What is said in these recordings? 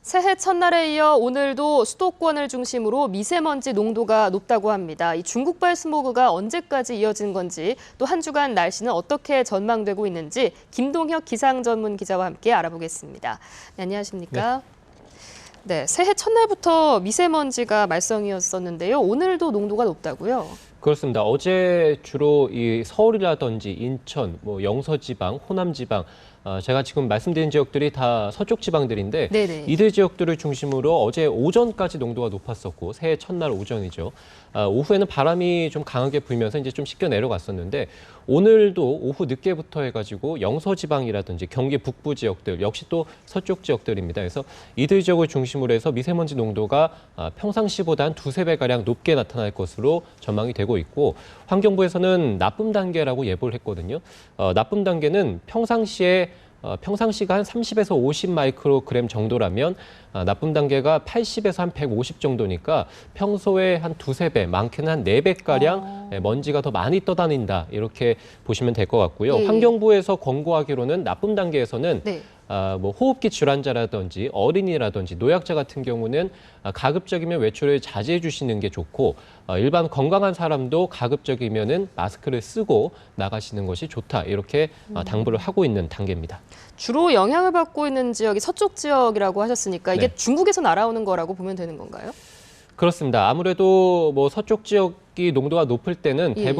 새해 첫날에 이어 오늘도 수도권을 중심으로 미세먼지 농도가 높다고 합니다. 이 중국발 스모그가 언제까지 이어지는 건지, 또 한 주간 날씨는 어떻게 전망되고 있는지 김동혁 기상 전문 기자와 함께 알아보겠습니다. 네, 안녕하십니까? 네, 새해 첫날부터 미세먼지가 말썽이었었는데요. 오늘도 농도가 높다고요? 그렇습니다. 어제 주로 이 서울이라든지 인천, 영서지방, 호남지방, 제가 지금 말씀드린 지역들이 다 서쪽 지방들인데 네네. 이들 지역들을 중심으로 어제 오전까지 농도가 높았었고 새해 첫날 오전이죠. 오후에는 바람이 좀 강하게 불면서 이제 좀 식겨 내려갔었는데 오늘도 오후 늦게부터 해가지고 영서지방이라든지 경기 북부 지역들 역시 또 서쪽 지역들입니다. 그래서 이들 지역을 중심으로 해서 미세먼지 농도가 평상시보다 한 두세 배가량 높게 나타날 것으로 전망이 되고 있고 환경부에서는 나쁨 단계라고 예보를 했거든요. 나쁨 단계는 평상시가 한 30에서 50 마이크로그램 정도라면 나쁨 단계가 80에서 한 150 정도니까 평소에 한 두세 배, 많게는 한 네 배가량 먼지가 더 많이 떠다닌다. 이렇게 보시면 될 것 같고요. 예. 환경부에서 권고하기로는 나쁨 단계에서는 네. 호흡기 질환자라든지 어린이라든지 노약자 같은 경우는 가급적이면 외출을 자제해 주시는 게 좋고 일반 건강한 사람도 가급적이면은 마스크를 쓰고 나가시는 것이 좋다. 이렇게 당부를 하고 있는 단계입니다. 주로 영향을 받고 있는 지역이 서쪽 지역이라고 하셨으니까 이게 네. 중국에서 날아오는 거라고 보면 되는 건가요? 그렇습니다. 아무래도 서쪽 지역이 농도가 높을 때는 예.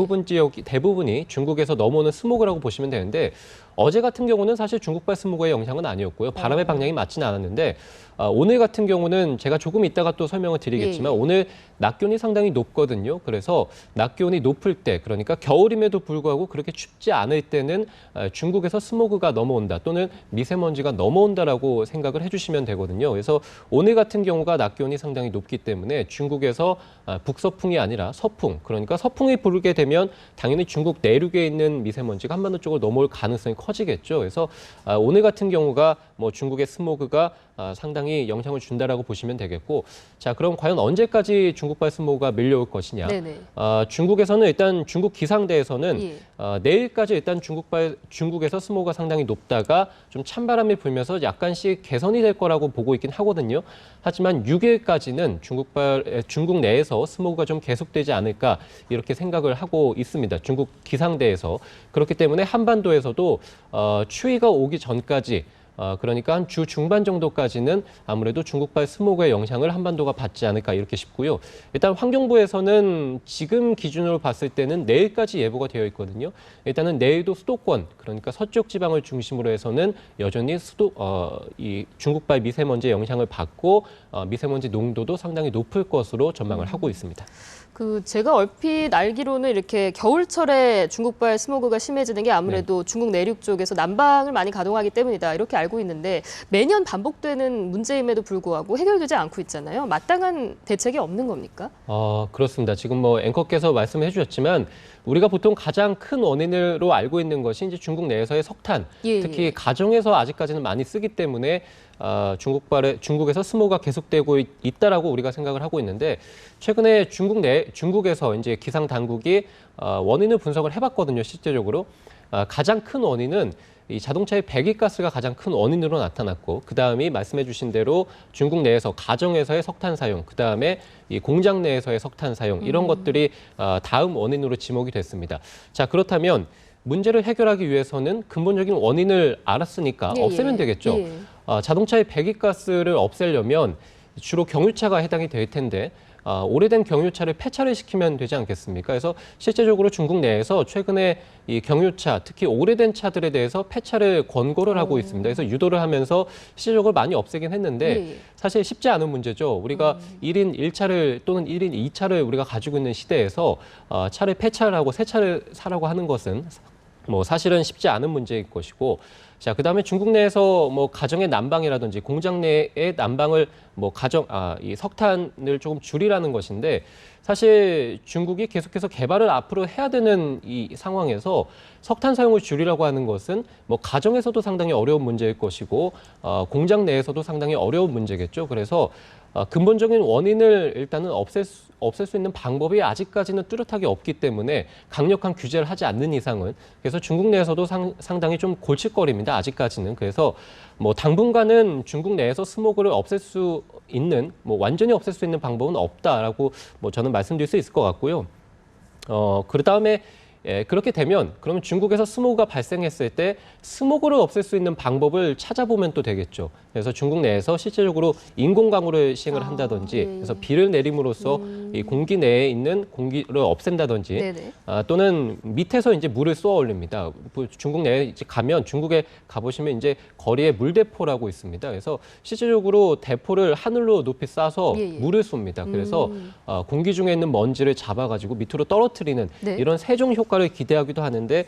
대부분이 중국에서 넘어오는 스모그라고 보시면 되는데 어제 같은 경우는 사실 중국발 스모그의 영향은 아니었고요. 바람의 방향이 맞지는 않았는데 오늘 같은 경우는 제가 조금 이따가 또 설명을 드리겠지만 예. 오늘 낮 기온이 상당히 높거든요. 그래서 낮 기온이 높을 때 그러니까 겨울임에도 불구하고 그렇게 춥지 않을 때는 중국에서 스모그가 넘어온다 또는 미세먼지가 넘어온다라고 생각을 해주시면 되거든요. 그래서 오늘 같은 경우가 낮 기온이 상당히 높기 때문에 중국에서 북서풍이 아니라 서풍, 그러니까 서풍이 불게 되면 당연히 중국 내륙에 있는 미세먼지가 한반도 쪽으로 넘어올 가능성이 커지겠죠. 그래서 오늘 같은 경우가 중국의 스모그가 상당히 영향을 준다라고 보시면 되겠고, 자 그럼 과연 언제까지 중국발 스모그가 밀려올 것이냐? 네네. 중국에서는 일단 중국 기상대에서는 예. 내일까지 일단 중국에서 스모그가 상당히 높다가 좀 찬바람이 불면서 약간씩 개선이 될 거라고 보고 있긴 하거든요. 하지만 6일까지는 중국 내에서 스모그가 좀 계속되지 않을까 이렇게 생각을 하고 있습니다. 중국 기상대에서. 그렇기 때문에 한반도에서도 추위가 오기 전까지 그러니까 한 주 중반 정도까지는 아무래도 중국발 스모그의 영향을 한반도가 받지 않을까 이렇게 싶고요. 일단 환경부에서는 지금 기준으로 봤을 때는 내일까지 예보가 되어 있거든요. 일단은 내일도 수도권, 그러니까 서쪽 지방을 중심으로 해서는 여전히 이 중국발 미세먼지의 영향을 받고 미세먼지 농도도 상당히 높을 것으로 전망을 하고 있습니다. 제가 얼핏 알기로는 이렇게 겨울철에 중국발 스모그가 심해지는 게 아무래도 중국 내륙 쪽에서 난방을 많이 가동하기 때문이다. 이렇게 알고 있는데 매년 반복되는 문제임에도 불구하고 해결되지 않고 있잖아요. 마땅한 대책이 없는 겁니까? 그렇습니다. 지금 앵커께서 말씀해 주셨지만 우리가 보통 가장 큰 원인으로 알고 있는 것이 이제 중국 내에서의 석탄, 예, 특히 예. 가정에서 아직까지는 많이 쓰기 때문에 중국에서 스모그가 계속되고 있다라고 우리가 생각을 하고 있는데 최근에 중국에서 이제 기상 당국이 원인을 분석을 해봤거든요. 실제적으로 가장 큰 원인은 이 자동차의 배기가스가 가장 큰 원인으로 나타났고 그다음이 말씀해 주신 대로 중국 내에서 가정에서의 석탄 사용, 그다음에 이 공장 내에서의 석탄 사용 이런 것들이 다음 원인으로 지목이 됐습니다. 자, 그렇다면 문제를 해결하기 위해서는 근본적인 원인을 알았으니까 예, 없애면 예. 되겠죠. 예. 자동차의 배기가스를 없애려면 주로 경유차가 해당이 될 텐데 오래된 경유차를 폐차를 시키면 되지 않겠습니까? 그래서 실제적으로 중국 내에서 최근에 이 경유차, 특히 오래된 차들에 대해서 폐차를 권고를 하고 있습니다. 그래서 유도를 하면서 실질적으로 많이 없애긴 했는데 예. 사실 쉽지 않은 문제죠. 우리가 1인 1차를 또는 1인 2차를 우리가 가지고 있는 시대에서 차를 폐차를 하고 새 차를 사라고 하는 것은 사실은 쉽지 않은 문제일 것이고, 자, 그다음에 중국 내에서 가정의 난방이라든지 공장 내의 난방을 이 석탄을 조금 줄이라는 것인데 사실 중국이 계속해서 개발을 앞으로 해야 되는 이 상황에서 석탄 사용을 줄이라고 하는 것은 가정에서도 상당히 어려운 문제일 것이고 공장 내에서도 상당히 어려운 문제겠죠. 그래서 근본적인 원인을 일단은 없앨 수 있는 방법이 아직까지는 뚜렷하게 없기 때문에 강력한 규제를 하지 않는 이상은 그래서 중국 내에서도 상당히 좀 골칫거리입니다. 아직까지는. 그래서 뭐 당분간은 중국 내에서 스모그를 없앨 수 있는 완전히 없앨 수 있는 방법은 없다라고 저는 말씀드릴 수 있을 것 같고요. 그다음에 그렇게 되면 그러면 중국에서 스모그가 발생했을 때 스모그를 없앨 수 있는 방법을 찾아보면 또 되겠죠. 그래서 중국 내에서 실질적으로 인공강우를 시행을 한다든지 그래서 비를 내림으로써 이 공기 내에 있는 공기를 없앤다든지 또는 밑에서 이제 물을 쏘아 올립니다. 중국 내에 이제 가면 중국에 가보시면 이제 거리에 물대포라고 있습니다. 그래서 실질적으로 대포를 하늘로 높이 쏴서 물을 쏩니다. 그래서 공기 중에 있는 먼지를 잡아가지고 밑으로 떨어뜨리는 이런 세종 효과를 기대하기도 하는데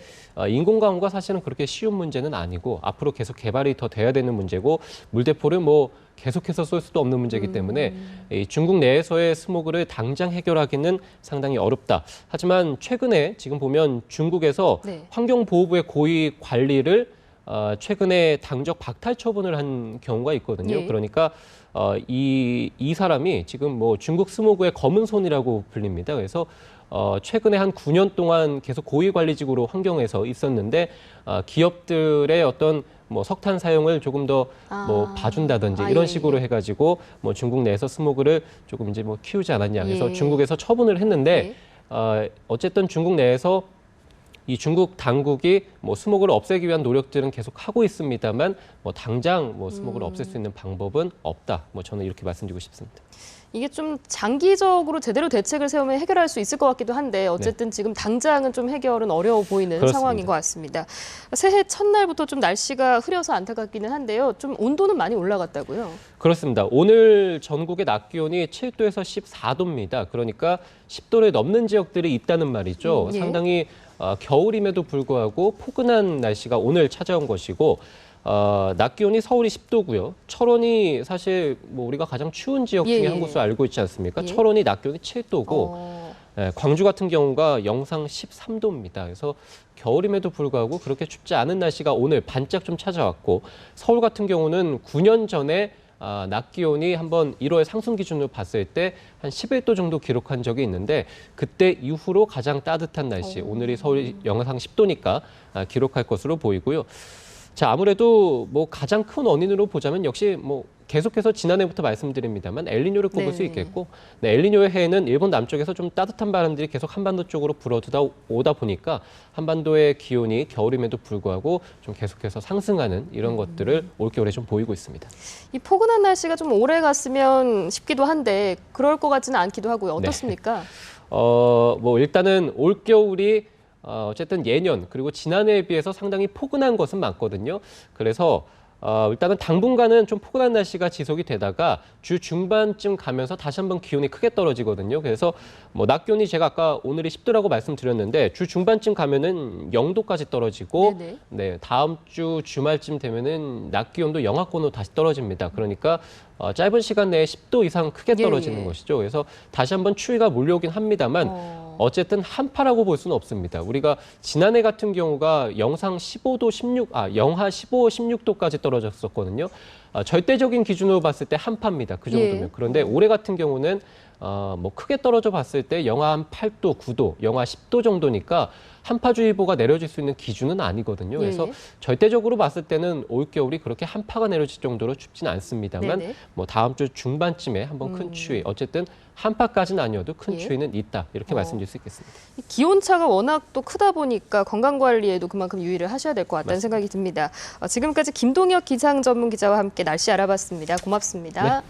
인공강우가 사실은 그렇게 쉬운 문제는 아니고 앞으로 계속 개발이 더 돼야 되는 문제고 물대포를 계속해서 쏠 수도 없는 문제이기 때문에 이 중국 내에서의 스모그를 당장 해결하기는 상당히 어렵다. 하지만 최근에 지금 보면 중국에서 환경보호부의 고위 관리를 최근에 당적 박탈 처분을 한 경우가 있거든요. 그러니까 이 사람이 지금 중국 스모그의 검은 손이라고 불립니다. 그래서 최근에 한 9년 동안 계속 고위 관리직으로 환경에서 있었는데 기업들의 어떤 석탄 사용을 조금 더 봐준다든지 이런 식으로 해가지고 중국 내에서 스모그를 조금 이제 키우지 않았냐. 그래서 중국에서 처분을 했는데 어쨌든 중국 내에서 이 중국 당국이 스모그를 없애기 위한 노력들은 계속 하고 있습니다만 당장 스모그를 없앨 수 있는 방법은 없다. 저는 이렇게 말씀드리고 싶습니다. 이게 좀 장기적으로 제대로 대책을 세우면 해결할 수 있을 것 같기도 한데 어쨌든 지금 당장은 좀 해결은 어려워 보이는 그렇습니다. 상황인 것 같습니다. 새해 첫날부터 좀 날씨가 흐려서 안타깝기는 한데요. 좀 온도는 많이 올라갔다고요? 그렇습니다. 오늘 전국의 낮 기온이 7도에서 14도입니다. 그러니까 10도를 넘는 지역들이 있다는 말이죠. 상당히 겨울임에도 불구하고 포근한 날씨가 오늘 찾아온 것이고 낮 기온이 서울이 10도고요. 철원이 사실 우리가 가장 추운 지역 중에 한 곳으로 알고 있지 않습니까? 철원이 낮 기온이 7도고 광주 같은 경우가 영상 13도입니다. 그래서 겨울임에도 불구하고 그렇게 춥지 않은 날씨가 오늘 반짝 좀 찾아왔고 서울 같은 경우는 9년 전에 낮 기온이 한번 1월 상승 기준으로 봤을 때 한 11도 정도 기록한 적이 있는데 그때 이후로 가장 따뜻한 날씨, 오늘이 서울이 영상 10도니까 기록할 것으로 보이고요. 자, 아무래도 가장 큰 원인으로 보자면 역시 계속해서 지난해부터 말씀드립니다만 엘니뇨를 꼽을 수 있겠고 엘니뇨의 해에는 일본 남쪽에서 좀 따뜻한 바람들이 계속 한반도 쪽으로 불어오다 보니까 한반도의 기온이 겨울임에도 불구하고 좀 계속해서 상승하는 이런 것들을 올겨울에 좀 보이고 있습니다. 이 포근한 날씨가 좀 오래 갔으면 싶기도 한데 그럴 것 같지는 않기도 하고요. 어떻습니까? 일단은 올겨울이 어쨌든 예년 그리고 지난해에 비해서 상당히 포근한 것은 맞거든요. 그래서 일단은 당분간은 좀 포근한 날씨가 지속이 되다가 주 중반쯤 가면서 다시 한번 기온이 크게 떨어지거든요. 그래서 낮 기온이 제가 아까 오늘이 10도라고 말씀드렸는데 주 중반쯤 가면은 0도까지 떨어지고 다음 주 주말쯤 되면은 낮 기온도 영하권으로 다시 떨어집니다. 그러니까 짧은 시간 내에 10도 이상 크게 떨어지는 것이죠. 그래서 다시 한번 추위가 몰려오긴 합니다만 어쨌든 한파라고 볼 수는 없습니다. 우리가 지난해 같은 경우가 영하 15, 16도까지 떨어졌었거든요. 절대적인 기준으로 봤을 때 한파입니다. 그 정도면. 그런데 올해 같은 경우는 크게 떨어져 봤을 때 영하 한 8도, 9도, 영하 10도 정도니까 한파주의보가 내려질 수 있는 기준은 아니거든요. 그래서 절대적으로 봤을 때는 올겨울이 그렇게 한파가 내려질 정도로 춥지는 않습니다만 다음 주 중반쯤에 한번 큰 추위, 어쨌든 한파까지는 아니어도 큰 추위는 있다. 이렇게 말씀드릴 수 있겠습니다. 기온차가 워낙 또 크다 보니까 건강관리에도 그만큼 유의를 하셔야 될 것 같다는 생각이 듭니다. 지금까지 김동혁 기상전문기자와 함께 날씨 알아봤습니다. 고맙습니다.